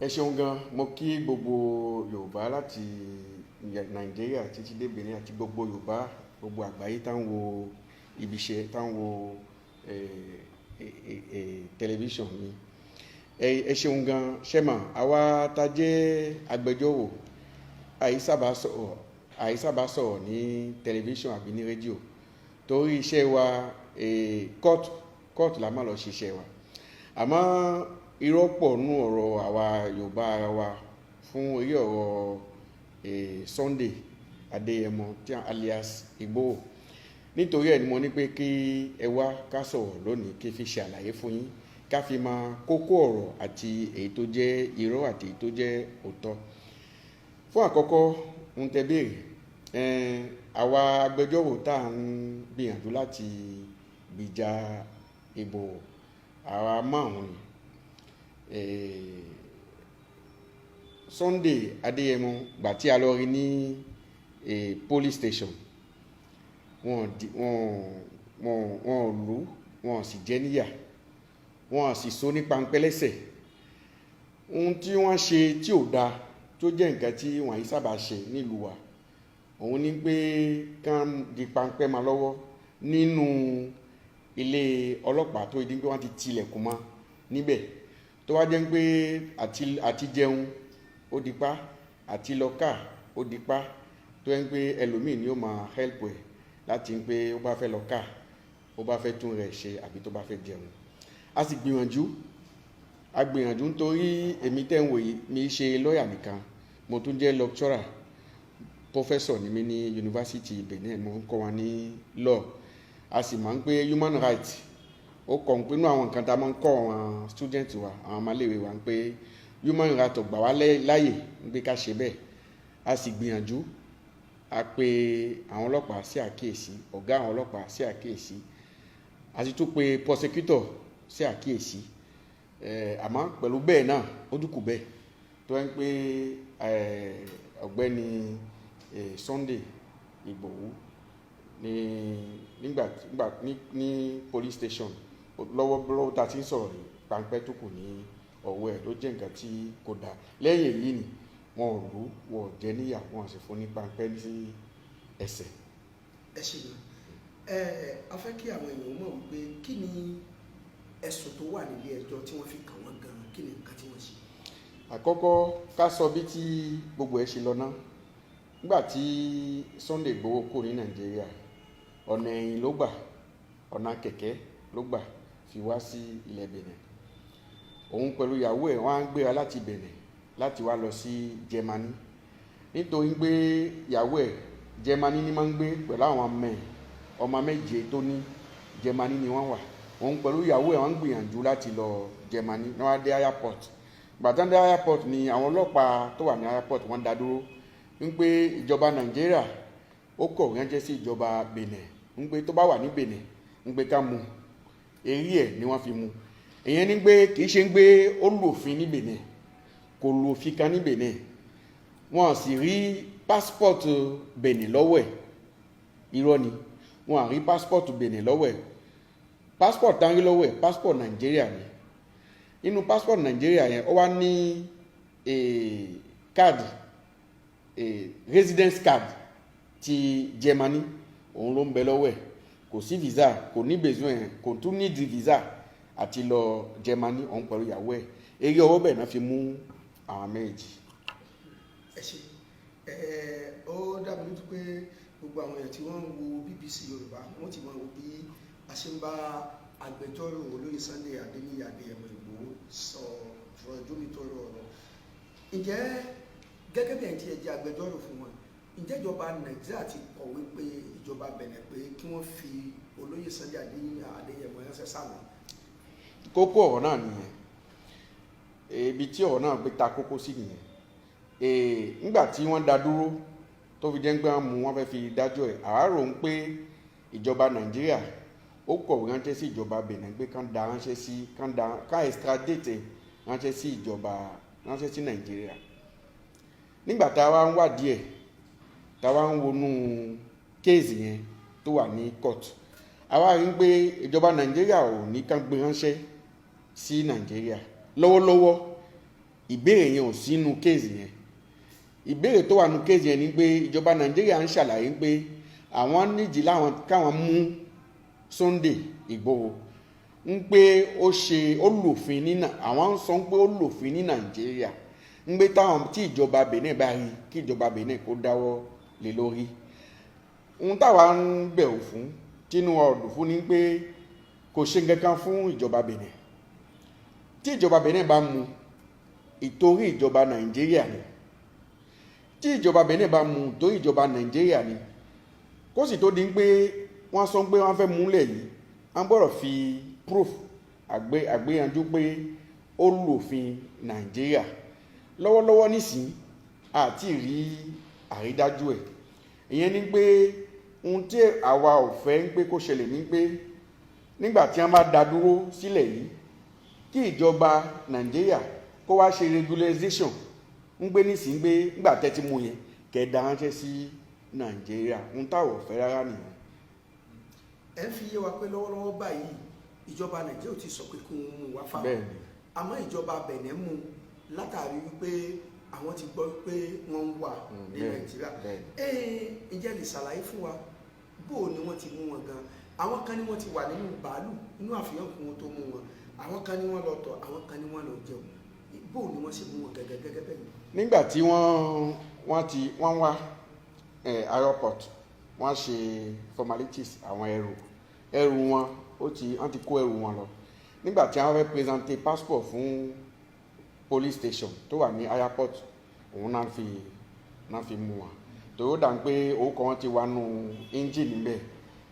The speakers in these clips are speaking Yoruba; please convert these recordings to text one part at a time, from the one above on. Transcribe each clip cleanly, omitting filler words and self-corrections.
Ẹ ṣeun gan, mo kí gbogbo Yorùbá láti Nàìjíríà títí dé Benin àti gbogbo Yorùbá gbogbo àgbáyé táwọn wo ibiṣẹ́ táwọn wo tẹlifíṣàn mi. Ẹ ṣeun gan, ṣẹ́mà àwa tá jẹ́ agbẹjọ́rò àìsábà sọ̀rọ̀ ní tẹlifíṣàn àbí ní rédíò torí iṣẹ́ wa kóòtù la máa lọ ṣiṣẹ́ wa. Àmọ́ irọ́ pọ̀ nú ọ̀rọ̀ àwa Yorùbá ara wa fún orí ọ̀rọ̀ Sunday Adéyẹmọ alias Igboho. Nítorí ẹ̀ ni mo ní pé kí ẹ wá ká sọ̀rọ̀ lónìí kí fi ṣe àlàyé fún yín ká fi máa kókó ọ̀rọ̀ àti èyí tó jẹ́ irọ́ àti èyí tó jẹ́ òótọ́. Fún àkọ́kọ́ ń tẹ béèrè àwa agbẹjọ́rò tá à ń gbìyànjú láti gbìjà Igboho àwa márùn-ún ni. Sunday Adéyẹmọ gbà tí a lọ rí ní police station wọ́n lù wọ́n sì jẹ níyà wọ́n sì so ní pańpẹ́ lẹ́sẹ̀. Ohun tí wọ́n ṣe tí ò dáa tó jẹ́ nǹkan tí wọ́n yìí sábà ṣe nílùú wa òun ni pé kán di pańpẹ́ máa lọ́wọ́ nínú ilé ọlọ́pàá tó di pé wọ́n ti tilẹ̀kùn mọ́ níbẹ̀ tó wá jẹ́ pé àti jẹun ó di pa àti lọ ká ó di pa tó yẹ pé ẹlòmíì ni ó máa help ẹ̀ láti pé ó bá fẹ́ lọ ká ó bá fẹ́ tún rẹ̀ ṣe àbí tó bá fẹ́ jẹun. A sì gbìyànjú nítorí èmi tẹ́ ń wò yìí mi ṣe lọ́ọ̀yà nìkan mo tún jẹ́ lecturer professor ní mi ní University Benin mo ń kọ́ wọn ní law. A sì máa ń pé human rights ó kọ̀ ń pinnu àwọn nǹkan tá a máa ń kọ́ àwọn student wa àwọn ọmọléèwé wa ń pé human rights ò gbà wá láyè ń pé ká ṣe bẹ́ẹ̀. A sì gbìyànjú a pè àwọn ọlọ́pàá sí àkíyèsí ọ̀gá àwọn ọlọ́pàá sí àkíyèsí a sì tún pè prosecutor sí àkíyèsí àmọ́ pẹ̀lú bẹ́ẹ̀ náà ó dúkù bẹ́ẹ̀ tó ń pé ọ̀gbẹ́ni Sunday Igboho ní police station lọ́wọ́ tá a ti ń sọ̀rọ̀ pańpẹ́ tó kù ní ọwọ́ ẹ̀ ló jẹ́ nǹkan tí kò dáa. Lẹ́yìn èyí ni wọn ò lù wọn ò jẹ níyà wọn sì fún ní pańpẹ́ sí ẹsẹ̀. Ẹ ṣe ni a fẹ́ kí àwọn èèyàn mọ̀ wípé kí ni ẹ̀sùn tó wà nílé ẹjọ́ tí wọ́n fi kàn wọ́n gan-an kí ni nǹkan tí wọ́n ṣe. Àkọ́kọ́ ká sọ bí tí gbogbo ẹ̀ ṣe lọ ná. Nígbà tí Sunday Igboho kò ní Nàìjíríà ọ̀nà ẹ̀yìn ló gbà ọ̀nà kẹ̀kẹ́ ló gbà fi wá sí ilẹ̀ Benin. Òun pẹ̀lú ìyàwó ẹ̀ wọ́n á gbéra láti Benin láti wá lọ sí Germany nítorí pé ìyàwó ẹ̀ Germany ni máa ń gbé pẹ̀lú àwọn ọmọ méje tó ní Germany ni wọ́n wà. Òun pẹ̀lú ìyàwó ẹ̀ wọ́n ń gbìyànjú láti lọ Germany ní wọ́n á dé airport. Gbàtán dé airport ni àwọn ọlọ́pàá tó wà ní airport wọ́n dá dúró ń pé ìjọba Nàìjíríà ó kọ̀ ránṣẹ́ sí ìjọba Benin ń pé tó bá wà ní Benin ń pé ká mú èrí ẹ̀ ni wọ́n fi mú. Ìyẹn ni pé kì í ṣe ń gbé ó lù òfin ní Benin kò lù òfin kan ní Benin wọ́n sì rí passport Benin lọ́wọ́ ẹ̀ irọ́ ni wọ́n á rí passport Benin lọ́wọ́ ẹ̀ passport tán rí lọ́wọ́ ẹ̀ passport Nàìjíríà ni. Nínú passport Nàìjíríà yẹn ó wá ní card residence card ti Germany òun ló ń bẹ lọ́wọ́ ẹ̀ kò sí visa kò ní besoin kò tún ní di visa àti lọ Germany òun pẹ̀lú ìyàwó ẹ̀ eré ọwọ́ bẹ́ẹ̀ náà fi mú àwọn méjì. Ẹ ṣe ó dábìí lójú pé gbogbo àwọn èèyàn tí wọ́n ń wo BBC Yorùbá wọ́n ti mọ̀ bí a ṣe ń bá agbẹjọ́rò olóyè Sunday Adéyẹmọ Igboho sọ̀rọ̀ jómitóró ọ̀rọ̀. Ǹjẹ́ gẹ́gẹ́ bí ẹ̀ ti jẹ́ agbẹjọ́rò fún wọn ǹjẹ́ ìjọba Nàìjíríà ti kọ̀wé pé ìjọba Benin pé kí wọ́n fi olóyè Sunday Adéyẹmọ ránṣẹ́ sáwọn. Kókó ọ̀rọ̀ náà nìyẹn ibi tí ọ̀rọ̀ náà gbé ta kókó sí nìyẹn. Nígbà tí wọ́n dá dúró tó fi jẹ́ pé wọ́n mú wọn fẹ́ fi dájọ́ ẹ̀ àárò ń pé ìjọba Nàìjíríà ó kọ̀wé ránṣẹ́ sí ìjọba Benin pé kán ránṣẹ́ sí kán extradite ránṣẹ́ sí Nàìjíríà. Nígbà tá a wá ń wádìí ẹ̀ tá a wá ń wọnú kéèsì yẹn tó wà ní court a wá rí pé ìjọba Nàìjíríà ò ní kán gbé ránṣẹ́ sí Nàìjíríà lọ́wọ́lọ́wọ́ ìbéèrè yẹn ò sínú kéèsì yẹn. Ìbéèrè tó wà nínú kéèsì yẹn ni pé ìjọba Nàìjíríà ń ṣàlàyé pé àwọn nídìí káwọn mú Sunday Igboho ń pé ó lòfin ní àwọn ń sọ pé ó lòfin ní Nàìjíríà ń pé tí ìjọba Benin bá rí kí ìjọba Benin kó dáwọ́ lé lórí. Ohun táwa ń bẹ̀rù fún tínú ọdún fún ni pé kò ṣe nǹkan fún ìjọba Benin. Tí ìjọba Benin bá mú ìtorí ìjọba Nàìjíríà ni, tí ìjọba Benin bá mú ìtorí ìjọba Nàìjíríà ni, kó sì tó di pé wọ́n sọ pé wọ́n fẹ́ múlẹ̀ yìí, wọ́n gbọ́dọ̀ fi proof àgbéyanjú pé ó lòfin Nàìjíríà. Lọ́wọ́lọ́wọ́ nísìnyí àti rí àrídájú ẹ̀. Ìyẹn ni pé ohun tí àwa ò fẹ́ ń pé kó ṣẹlẹ̀ ní pé nígbà tí wọ́n bá dá dúró sílẹ̀ yìí, kí ìjọba Nàìjíríà kó wá ṣe regularization ń gbé nísìnyí pé nígbà tẹ́tí mú yẹn kẹ̀dá ránṣẹ́ sí Nàìjíríà. Ohun táwọn ò fẹ́ rárá nìyẹn. Ẹ fi yé wa pé lọ́wọ́lọ́wọ́ báyìí ìjọba Nàìjíríà ti sọ pé kí wọ́n mú wá fáwọn, àmọ́ ìjọba Benin mú látàrí wípé àwọn ti gbọ́ pé wọ́n ń wà ní Nàìjíríà. Ǹjẹ́ lè ṣàlàyé fún wa bó ni wọ́n ti mú wọn gan? Àwọn kan ní wọ́n ti wà nínú bàálù nínú àfihàn kún wọn tó mú wọn, àwọn kan ní wọ́n lọ tọ̀, àwọn kan ní wọ́n lọ jẹun. Bó ni wọ́n ṣe mú wọn gẹ́gẹ́ bẹ́ẹ̀ ni? Nígbà tí wọ́n wá airport, wọ́n ṣe formalities àwọn ẹrù wọn, wọ́n ti kó ẹrù wọn lọ. Nígbà tí wọ́n fẹ́ presenter passport fún police station tó wà ní airport, òun náà fi mú wọn. Tó dà ń pé orúkọ wọn ti wà nù engine níbẹ̀,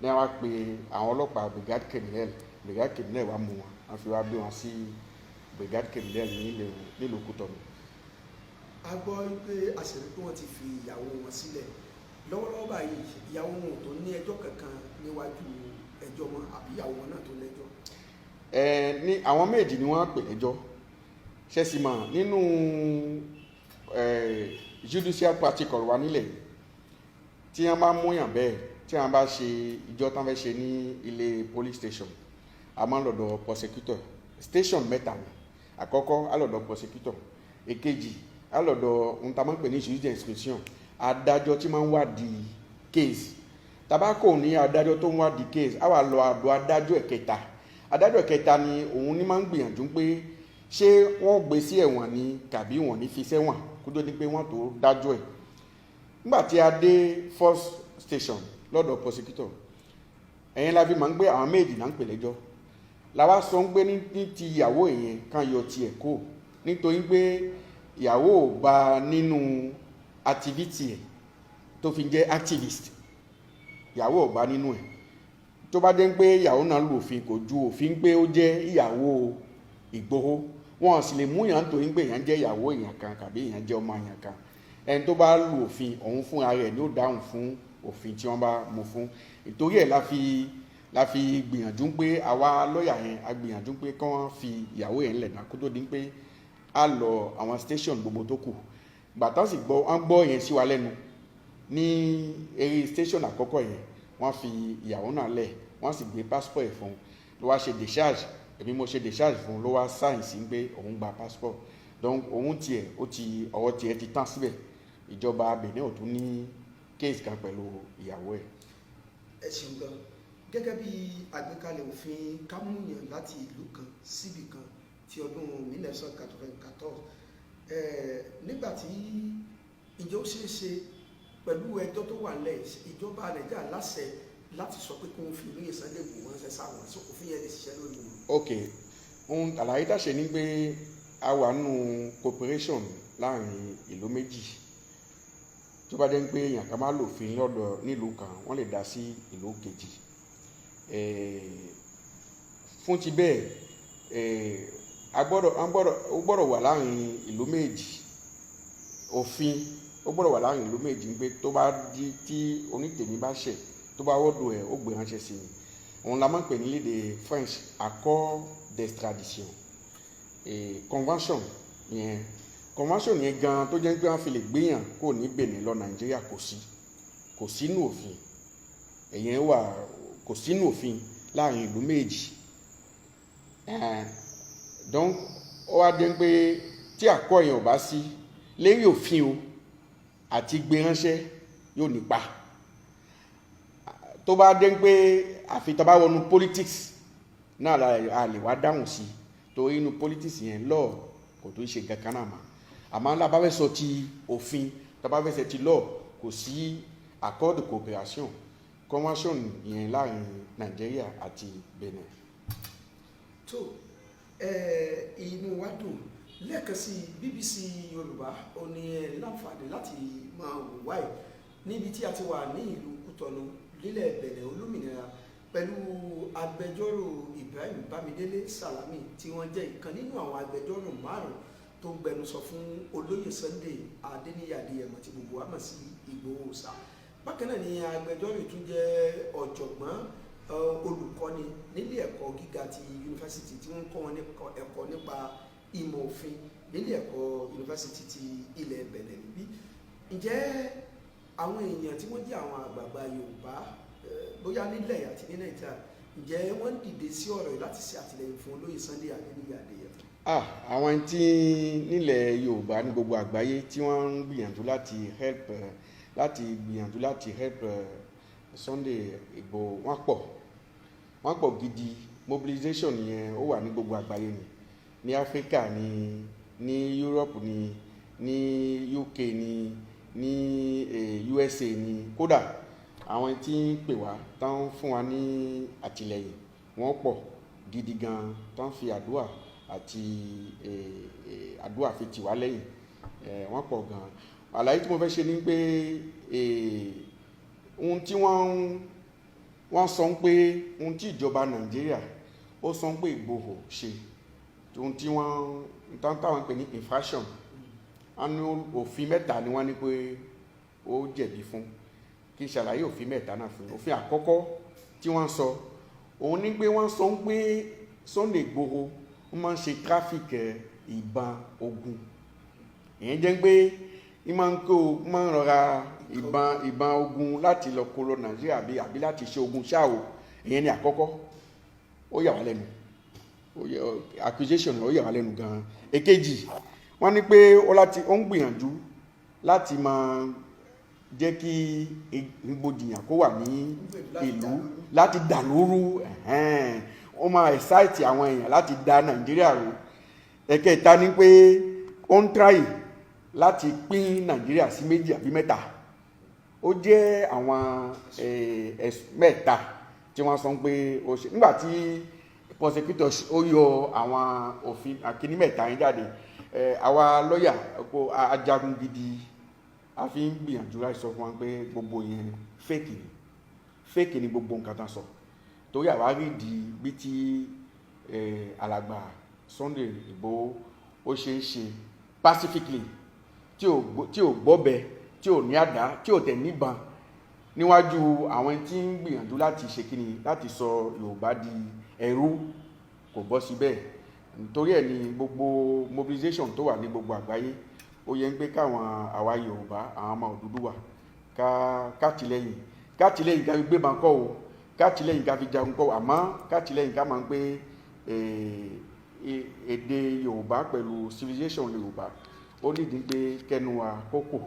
ní wọ́n pe àwọn ọlọ́pàá brigade criminal wá mú wọn, wọ́n fi wá gbé wọn sí brigade criminal nílùú Kútọ̀nù. A gbọ́ pé àṣírí pé wọ́n ti fi ìyàwó wọn sílẹ̀. Lọ́wọ́lọ́wọ́ báyìí ìyàwó wọn tó ní ẹjọ́ kankan níwájú ẹjọ́ wọn àbí ìyàwó wọn náà tó lẹ́jọ́? Ní àwọn méjì ni wọ́n pè lẹ́jọ́. Ṣẹ́sìmọ̀ nínú judicial practical wà nílẹ̀ yìí, tí wọ́n bá múyàn bẹ́ẹ̀, tí wọ́n bá ṣe ìjọ tán fẹ́ ṣe ní ilé police station, a máa ń lọ́dọ̀ prosecutor. Station mẹ́ta ni. Àkọ́kọ́ a lọ́dọ̀ prosecutor, èkejì a lọ́dọ̀ ohun tá a máa ń pè ní judicial inspection, adájọ́ tí máa ń wádìí case. Tabako ní adájọ́ tó ń wádìí case, a wà lọ àdó adájọ́ ẹ̀kẹta. Adájọ́ ẹ̀kẹta ni òun ní máa ń gbìyànjú pé ṣé wọ́n gbé sí ẹ̀wọ̀n ni tàbí wọ́n ní fi sẹ́wọ̀n kó tó di pé wọ́n tó dájọ́ ẹ̀. Nígbà tí a dé first station lọ́dọ̀ prosecutor, ẹ̀yẹn la fi máa ń gbé àwọn méjì náà ń pè lẹ́jọ́. Làwa sọ ń gbé ní ti ìyàwó yẹn kan yọ tiẹ̀ kó, nítorí pé ìyàwó ò bá nínú activity ẹ̀ tó fi jẹ́ activist. Ìyàwó ò bá nínú ẹ̀. Tó bá jẹ́ pé ìyàwó náà lu òfin, kò ju òfin pé ó jẹ́ ìyàwó Ìgbòho. Wọ́n sì lè mú yàn torí pé èèyàn jẹ́ ìyàwó èèyàn kan tàbí èèyàn jẹ́ ọmọ èèyàn kan. Ẹni tó bá lu òfin, òun fúnra rẹ̀ ni ó dáhùn fún òfin tí wọ́n bá mú fún. Ìtorí ẹ̀ la fi gbìyànjú pé àwa lọ́ọ̀yà yẹn a gbìyànjú pé kí wọ́n fi ìyàwó yẹn lẹ̀ náà kó tó di pé a lọ àwọn station gbogbo tó kù. Gbàtán sì wọ́n gbọ́ yẹn sí wa lẹ́nu ní eré station àkọ́kọ́ yẹn, wọ́n fi ìyàwó náà lẹ̀, wọ́n sì gbé passport ẹ̀ fún un, ló wá ṣe discharge. Èmi mo ṣe discharge fún un, ló wá sign sí pé òun gba passport. Donc òun tiẹ̀ ọwọ́ tiẹ̀ ti tán síbẹ̀. Ìjọba Benin ò tún ní case kan pẹ̀lú ìyàwó ẹ̀. Ẹ ṣeun gan. Gẹ́gẹ́ bí àgbékalẹ̀ òfin kámúyàn láti ìlú kan síbì kan ti ọdún 1994, nígbà tí ìjọ ṣe é ṣe pẹ̀lú ẹjọ́ tó wà lẹ̀, ìjọba Nàìjíríà láṣẹ láti sọ pé kí wọ́n fi olóyè Sunday Igboho ránṣẹ́ sáwọn, so òfin yẹn lè ṣiṣẹ́ lórí wọn. Ok, ohun àlàyé tàṣe ní pé a wà nù cooperation láàrin ìlú méjì. Tó bá jẹ́ pé èèyàn kan máa lòfin lọ́dọ̀ nílùú kan, wọ́n lè dá sí ìlú kejì. Fún ti bẹ́ẹ̀, ó gbọ́dọ̀ wà láàrin ìlú méjì. Òfin ó gbọ́dọ̀ wà láàrin ìlú méjì pé tó bá di tí onítèmi bá ṣẹ̀, tó bá wọ́dọ̀ ẹ̀ ó gbé ránṣẹ́ sí mi. Òun la máa ń pè ní lédè French accord d'extradition. Convention yẹn gan tó jẹ́ pé wọ́n fi lè gbéyàn kó ní Benin lọ Nàìjíríà kò sínú òfin. Ẹ̀yẹn wà kò sínú òfin láàrin ìlú méjì. Donc ó wá dé pé tí àkọ́ yẹn ò bá sí lérí òfin o àti gbé ránṣẹ́ yóò nípa tó bá dé pé àfi tó bá wọnú politics náà a lè wá dáhùn sí torí inú politics yẹn lọ́ọ̀ kò tó ṣe kankan náà mà àmọ́ ńlá bá fẹ́ sọ ti òfin tó bá fẹ́ sọ ti lọ́ọ̀ kò sí accord de coopération convention yẹn láàrin Nàìjíríà àti Benin. tó inú wa dùn lẹ́ẹ̀kan sí BBC Yorùbá ó ní láǹfààní láti máa wò wáyé níbi tí a ti wà ní ìlú Kútọ̀nù lílẹ̀ Benin olómìnira pẹ̀lú agbẹjọ́rò Ibrahim Bámidélé Sàlámì tí wọ́n jẹ́ ìkan nínú àwọn agbẹjọ́rò márùn-ún tó ń gbẹnusọ fún olóyè Sunday Adéníyì Adéyẹmọ tí gbogbo wa mọ̀ sí Ìgbòho Òòṣà. Bákan náà ni agbẹjọ́rò tún jẹ́ ọ̀jọ̀gbọ́n olùkọ́ni nílé ẹ̀kọ́ gíga ti yunifásitì tí wọ́n ń kọ́ wọn ẹ̀kọ́ nípa ìmọ̀ òfin nílé ẹ̀kọ́ yunifásitì ti ilẹ̀ Benin níbí. Ǹjẹ́ àwọn èèyàn tí wọ́n jẹ́ àwọn àgbààgbà Yorùbá bóyá nílẹ̀ àti ní Nàìjíríà ǹjẹ́ wọ́n dìde sí ọ̀rọ̀ yìí láti ṣe àtìlẹ́yìn fún olóyè Sunday Adéníyì Adéyẹmọ? Àwọn tí nílẹ̀ Yorùbá ní gbogbo àgbáyé tí wọ́n ń gbìyànjú láti help Sunday Igboho wọ́n pọ̀ gidi. Mobilization yẹn ó wà ní gbogbo àgbáyé ni, ní Áfíríkà ni, ní Europe ni, ní UK ni, ní USA ni, kódà àwọn tí ń pè wá tán fún wa ní àtìlẹ́yìn wọ́n pọ̀ gidi gan, tán fi àdúà àti àdúà fi tì wá lẹ́yìn wọ́n pọ̀ gan. Àlàyé tí mo fẹ́ ṣe ni pé ohun tí wọ́n sọ pé ohun tí ìjọba Nàìjíríà ó sọ pé Ìgbòho ṣe ohun tí táwọn pè ní infraction anú òfin mẹ́ta ni wọ́n ní pé ó jẹ̀bi fún. Kí ṣàlàyé òfin mẹ́ta náà fún. Òfin àkọ́kọ́ tí wọ́n sọ òun ní pé wọ́n sọ pé Sunday Igboho ó máa ń ṣe traffic ìbọn ogun. Ìyẹn jẹ́ pé máa ń rọra ìbọn ogun láti lọ kó lọ Nàìjíríà àbí láti ṣe ogun ṣáò. Ìyẹn ni àkọ́kọ́, ó yà wá lẹ́nu, accusation ó yà wá lẹ́nu gan. Èkejì wọ́n ní pé ó ń gbìyànjú láti máa jẹ́ kí ìgbòdìyàn kó wà ní ìlú láti dàlúrú ó máa excite àwọn èèyàn láti da Nàìjíríà rú. Ẹ̀kẹta ni pé ó ń try láti pín Nàìjíríà sí méjì àbí mẹ́ta. Ó jẹ́ àwọn mẹ́ta tí wọ́n sọ pé ó ṣe. Nígbà tí prosecutor ó yọ àwọn òfin àkíní mẹ́ta yẹn jáde, àwa lọ́yà ajagun gidi a fi ń gbìyànjú láti sọ fún wa pé gbogbo yẹn fake ni gbogbo nǹkan tán sọ. Torí àwa rí di bí tí alàgbà Sunday Igboho ó ṣe ń ṣe pacifically tí ò gbọ́bẹ, tí ò ní àdá, tí ò tẹ̀ níbọn níwájú àwọn tí ń gbìyànjú láti ṣe kíni láti sọ Yorùbá di ẹrú. Kò bọ́ síbẹ̀. Nítorí ẹ̀ ni gbogbo mobilization tó wà ní gbogbo àgbáyé ó yẹ ń pé káwọn àwa Yorùbá àwọn ọmọ Odùduwà kátìlẹ́yìn ká fi gbé bankọ́ o, kátìlẹ́yìn ká fi jagun kọ́, àmọ́ kátìlẹ́yìn ká máa ń pé èdè Yorùbá pẹ̀lú civilization Yorùbá ó nídìí pé kẹnu wa kókò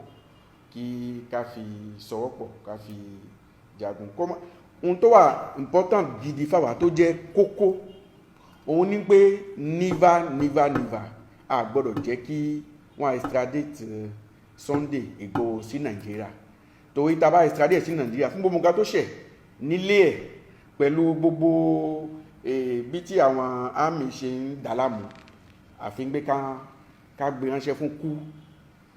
kí ká fi sọwọ́pọ̀ ká fi jagun. Ohun tó wà important gidi fáwa tó jẹ́ kókó òun ní pé never a gbọ́dọ̀ jẹ́ kí wọ́n extradite Sunday Igboho sí Nàìjíríà. Torí tá bá extradite sí Nàìjíríà fún gbogbo nǹkan tó ṣẹ̀ nílé ẹ̀ pẹ̀lú gbogbo bí tí àwọn army ṣe ń dàlámù, àfi pé ká gbé ránṣẹ́ fún kú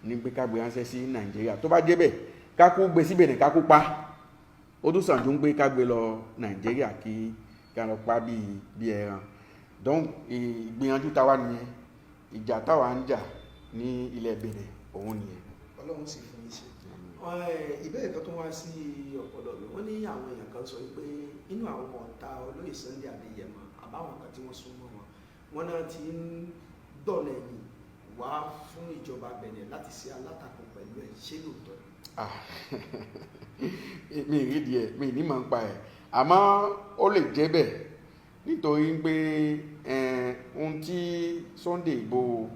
ní pé ká gbé ránṣẹ́ sí Nàìjíríà. Tó bá jẹ́ bẹ́ẹ̀ ká kú gbé síbẹ̀ ní ká kú pa, ó tún sàn jù pé ká gbé lọ Nàìjíríà kí ká lọ pa bí ẹran. Donc ìgbìyànjú táwa nìyẹn, ìjà táwa ń jà ní ilẹ̀ Benin òun nìyẹn. Ọlọ́run sì fún yín ṣe. Ìbéèrè kan tó wá sí ọ̀pọ̀lọ̀ mi, wọ́n ní àwọn èèyàn kan sọ pé inú àwọn ọ̀tá olóyè Sunday Adéyẹmọ àbáwọn kan tí wọ́n sún mọ́ wọn náà ti ń dọ̀nà ẹ̀yìn wá fún ìjọba Benin láti ṣe alátakò pẹ̀lú ẹ̀. Ṣé lóòótọ́? Mi ì rí díẹ̀, mi ì ní mọ̀ ń pa ẹ̀, àmọ́ ó lè jẹ́ bẹ́ẹ̀ nítorí pé ohun tí Sunday Igboho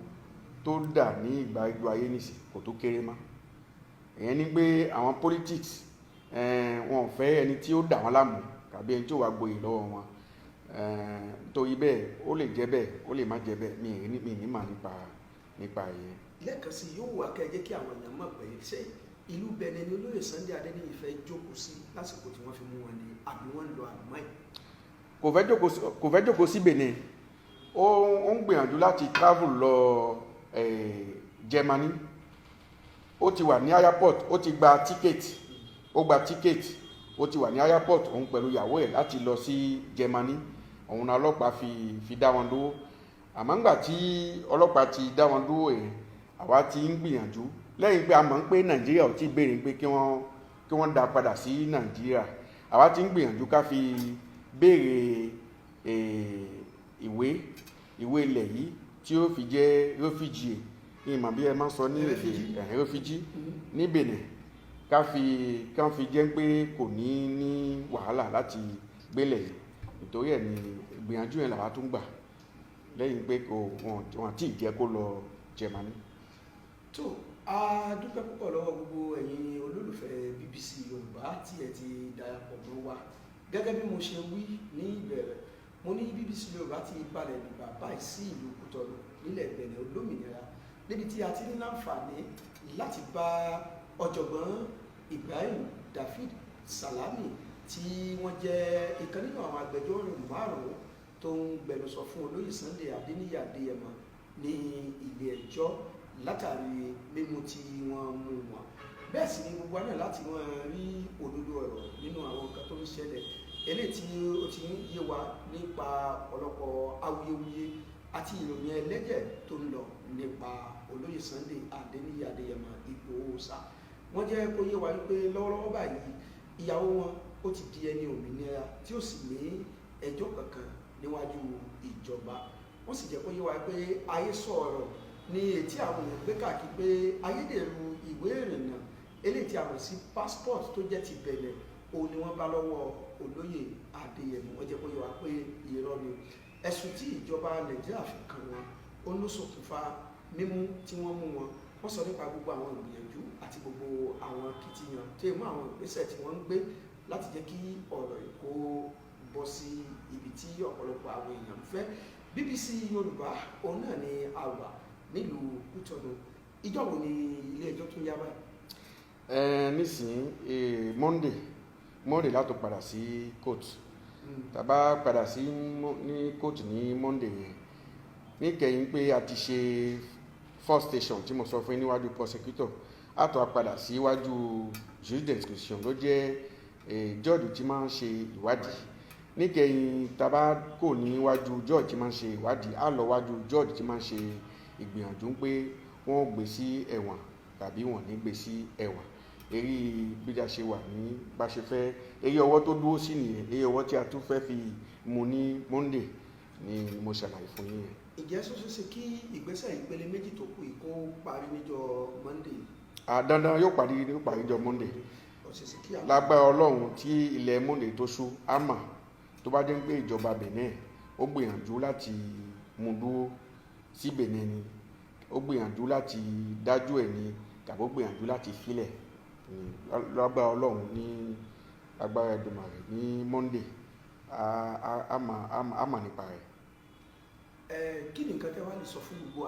tó dà ní ìgbà ìlú ayé nìsí kò tó kéré mọ́. Ìyẹn ni pé àwọn politics wọn ò fẹ́ ẹni tí ó dà wọ́n láàmú tàbí ẹni tí ó wà gboyè lọ́wọ́ wọn. Torí bẹ́ẹ̀ ó lè jẹ́ bẹ́ẹ̀ ó lè má jẹ́ bẹ́ẹ̀ mi ní mà nípa ìyẹn. Lẹ́ẹ̀kan sí yóò wá kẹ́ ẹ jẹ́ kí àwọn èèyàn mọ̀ pé ṣé ìlú Benin ni olóyè Sunday Adéníyì fẹ́ jókòó sí lásìkò tí wọ́n fi mú wọn ní àbí wọ́n ń lọ àmọ́ ẹ̀. Kò fẹ́ jókòó sí Benin, ó ń gbìyànjú láti travel lọ Germany. Ó ti wà ní airport, ó ti gba ticket, ó ti wà ní airport òun pẹ̀lú ìyàwó ẹ̀ láti lọ sí Germany. Òun náà ọlọ́pàá fi dá wọn dúró. Àmọ́ ńgbà tí ọlọ́pàá ti dá wọn dúró àwa ti ń gbìyànjú lẹ́yìn pé a mọ̀ pé Nàìjíríà ò tí béèrè pé kí wọ́n dá padà sí Nàìjíríà. Àwa ti ń gbìyànjú ká fi béèrè ìwé ilẹ̀ yìí tí ó fi jẹ́ refugee, ìmọ̀ bí ẹ máa sọ ní èdè refugee ní Benin, kán fi jẹ́ pé kò ní wàhálà láti gbélẹ̀ yìí. Nítorí ẹ̀ ni ìgbìyànjú yẹn làwa tún gbà lẹ́yìn pé wọ́n tí ì jẹ́ kó lọ Germany. tó a dúpẹ́ púpọ̀ lọ́wọ́ gbogbo ẹ̀yin olólùfẹ́ BBC Yorùbá tí ẹ ti darapọ̀ mọ́ wa. Gẹ́gẹ́ bí mo ṣe wí ní ìbẹ̀rẹ̀, mo ní BBC Yorùbá ti balẹ̀ ní bàbá sí ìlú Kútọ̀nù nílẹ̀ Benin olómìnira, níbi tí a ti ní láǹfààní láti bá ọ̀jọ̀gbọ́n Ibrahim David Salami tí wọ́n jẹ́ ìkan nínú àwọn agbẹjọ́rò márùn-ún tó ń gbẹnusọ fún olóyè Sunday Adéníyì Adéyẹmọ ní ilé ẹjọ́ látàrí mímú tí wọ́n mú wọn. Bẹ́ẹ̀ sì ni gbogbo náà láti wọ́n rí òdodo ọ̀rọ̀ nínú àwọn nǹkan tó ń ṣẹlẹ̀ eléyìí tí ó ti ń yé wa nípa ọ̀pọ̀lọpọ̀ awuyewuye àti ìròyìn ẹlẹ́jẹ̀ tó ń lọ nípa olóyè Sunday Adéníyì Adéyẹmọ Ìgbòho Òòṣà. Wọ́n jẹ́ kó yé wa wípé lọ́wọ́lọ́wọ́ báyìí ìyàwó wọn ó ti di ẹni òmìnira tí ó sì ní ẹjọ́ kankan níwájú ìjọba. Wọ́n sì jẹ́ kó yé wa pé ayé sọ̀rọ̀ ní etí àwọn èèyàn gbé káàkiri pé ayédèrú ìwé ìrìnnà eléyìí tí a mọ̀ sí passport tó jẹ́ ti Benin òun ni wọ́n bá lọ́wọ́ olóyè Adéyẹmọ. Wọ́n jẹ́ kó yé wa pé irọ́ ni ẹ̀sùn tí ìjọba Nàìjíríà fi kàn wọ́n ó ló ṣokùnfà mímú tí wọ́n mú wọn. Wọ́n sọ nípa gbogbo àwọn ìgbìyànjú àti gbogbo àwọn akitiyan tó yẹ mọ́ àwọn ìgbésẹ̀ tí wọ́n ń gbé láti jẹ́ kí ọ̀rọ̀ èkó bọ́ sí ibi tí ọ̀pọ̀lọpọ̀ àwọn èèyàn ń fẹ́. BBC Yorùbá òun náà ni a wà nílùú Kútọ̀nù. Ìjọ́ wo ni ilé ẹjọ́ tún yá báyìí? Nísìnyí Monday látò padà sí court. Tàbá padà sí ní court ní Monday yẹn níkẹyìn pé a ti ṣe first station tí mo sọ fún níwájú prosecutor, a tó a padà sí iwájú jury d'instruction ló jẹ́ judge tí máa ń ṣe ìwádìí. Níkẹyìn tàbá kò níwájú judge tí máa ń ṣe ìwádìí, a lọ wájú judge tí máa ń ṣe ìgbìyànjú pé wọ́n gbé sí ẹ̀wọ̀n tàbí wọ́n ní gbé sí ẹ̀wọ̀n. Èrí bí a ṣe wà ní bá ṣe fẹ́, èrí ọwọ́ tó dúró sí nìyẹn, èrí ọwọ́ tí a tún fẹ́ fi mú ní Monday ni mo ṣàlàyé fún yín yẹn. Ìjẹ́ ṣeéṣe kí ìgbésẹ̀ ìpele méjì tó kù kó parí níjọ́ Monday? Dandan yóò parí níjọ́ Monday. Lágbára Ọlọ́run tí ilẹ̀ Monday tó ṣú á mà tó bá jẹ́ pé ìjọba Benin ó gbìyànjú láti mú dúró sí Benin ni, ó gbìyànjú láti dájú ẹ̀ ni tàbí ó gbìyànjú láti filẹ̀. Lágbára Ọlọ́run ní agbára Èdùmàrè ní Monday á mà nípa rẹ̀. Kí ni nǹkan tẹ́ wá lè sọ fún gbogbo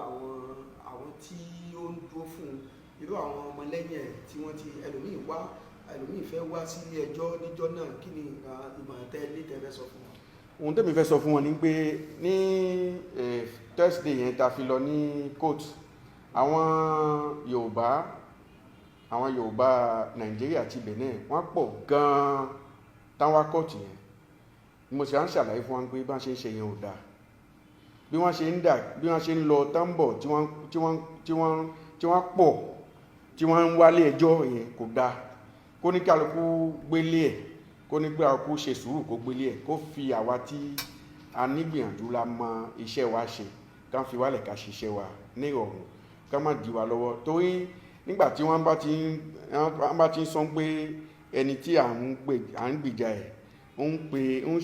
àwọn tí ó ń dúró fún irú àwọn ọmọlẹ́yìn ẹ̀ tí wọ́n ti ẹlòmíì fẹ́ wá sí ilé ẹjọ́ níjọ́ náà? Kí ni ìmọ̀ràn tẹ́ fẹ́ sọ fún wọn? Ohun tẹ́mi fẹ́ sọ fún wọn ni pé ní Thursday yẹn ta fi lọ ní court, àwọn Yorùbá Nàìjíríà àti Benin wọ́n pọ̀ gan-an táwọn court yẹn. Mo ṣe à ń ṣàlàyé fún wọn pé bá ṣe ń ṣe yẹn ò dáa, bí wọ́n ṣe ń lọ tábọ̀ tí wọ́n pọ̀ tí wọ́n ń wálé ẹjọ́ yẹn kò dáa. Kó ní kálukú gbélé ẹ̀, kó ní kálukú ṣe sùúrù kó gbélé ẹ̀, kó fi àwa tí a nígbìyànjú la mọ iṣẹ́ wa ṣe ká fi wálẹ̀ ká ṣiṣẹ́ wa ní ìrọ̀rùn ká má dí wa lọ́wọ́. Torí nígbà tí wọ́n bá ti ń sọ pé ẹni tí à ń gbìjà ẹ̀ ń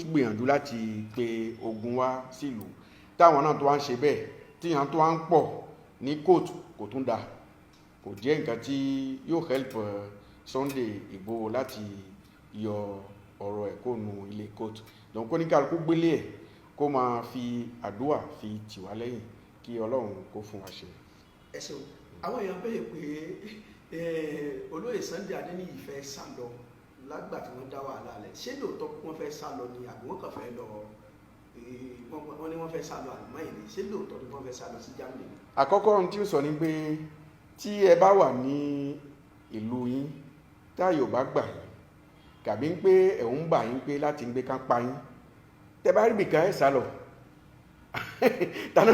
gbìyànjú láti pe ogun wá sílùú, táwọn náà tó wá ń ṣe bẹ́ẹ̀ tíyàn tó wá ń pọ̀ ní kóòtù kò tún da, kò jẹ́ nǹkan tí yóò help Sunday Igboho láti yọ ọ̀rọ̀ ẹ̀ kó nu ilé kóòtù. donc kó ní kálukú gbélé ẹ̀ kó máa fi àdúrà fi tì wá lẹ́yìn kí Ọlọ́run kó fún wa ṣe. ẹ ṣeun àwọn èèyàn bẹ̀rẹ̀ pé olóyè Sunday Adéníyì fẹ́ sá lọ lágbà tí wọ́n dá wàhálà lẹ̀, ṣé lóòótọ́ wọ́n fẹ́ sá lọ ni àbí wọ́n kàn fẹ́ lọ wọ́n ní wọ́n fẹ́ sá lọ Àlùmáyè ni, ṣé lóòótọ́ ni wọ́n fẹ́ sá lọ sí Germany? àkọ́kọ́ ohun tí ó sọ ni pé tí ẹ bá wà ní ìlú yín táyò bá gbà yín kàbí pé ẹ̀hún bà yín pé láti ń gbé ká pa yín, tẹ bá rí bìkan ẹ̀ sá lọ ta ló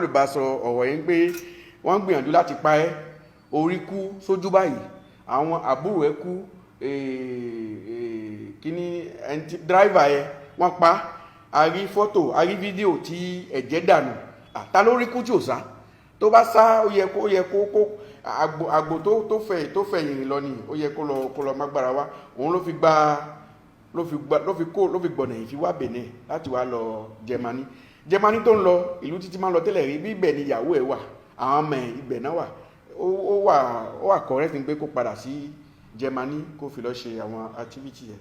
lè bá sọ ọ̀rọ̀ yín pé wọ́n ń gbìyànjú láti pa ẹ́, orí kú sójú báyìí, àwọn àbúrò ẹ kú, kíní dráìvà ẹ wọ́n pa, a rí fọ́tò a rí fídíò tí ẹ̀jẹ̀ dànù, ta ló rí kú tí ò sá? tó bá sá ó yẹ kó àgbò tó fẹ̀yìn lọ ni ó yẹ kó lọ mágbára wá, òun ló fi gbọ̀nà ìfi wá Benin láti wá lọ Germany tó ń lọ ìlú títí máa ń lọ tẹ́lẹ̀ rí bí ibẹ̀ ni ìyàwó ẹ̀ wà, àwọn ọmọ ẹ̀ ibẹ̀ náà wà, ó wà correct pé kó padà sí Germany kó fi lọ ṣe àwọn activity ẹ̀.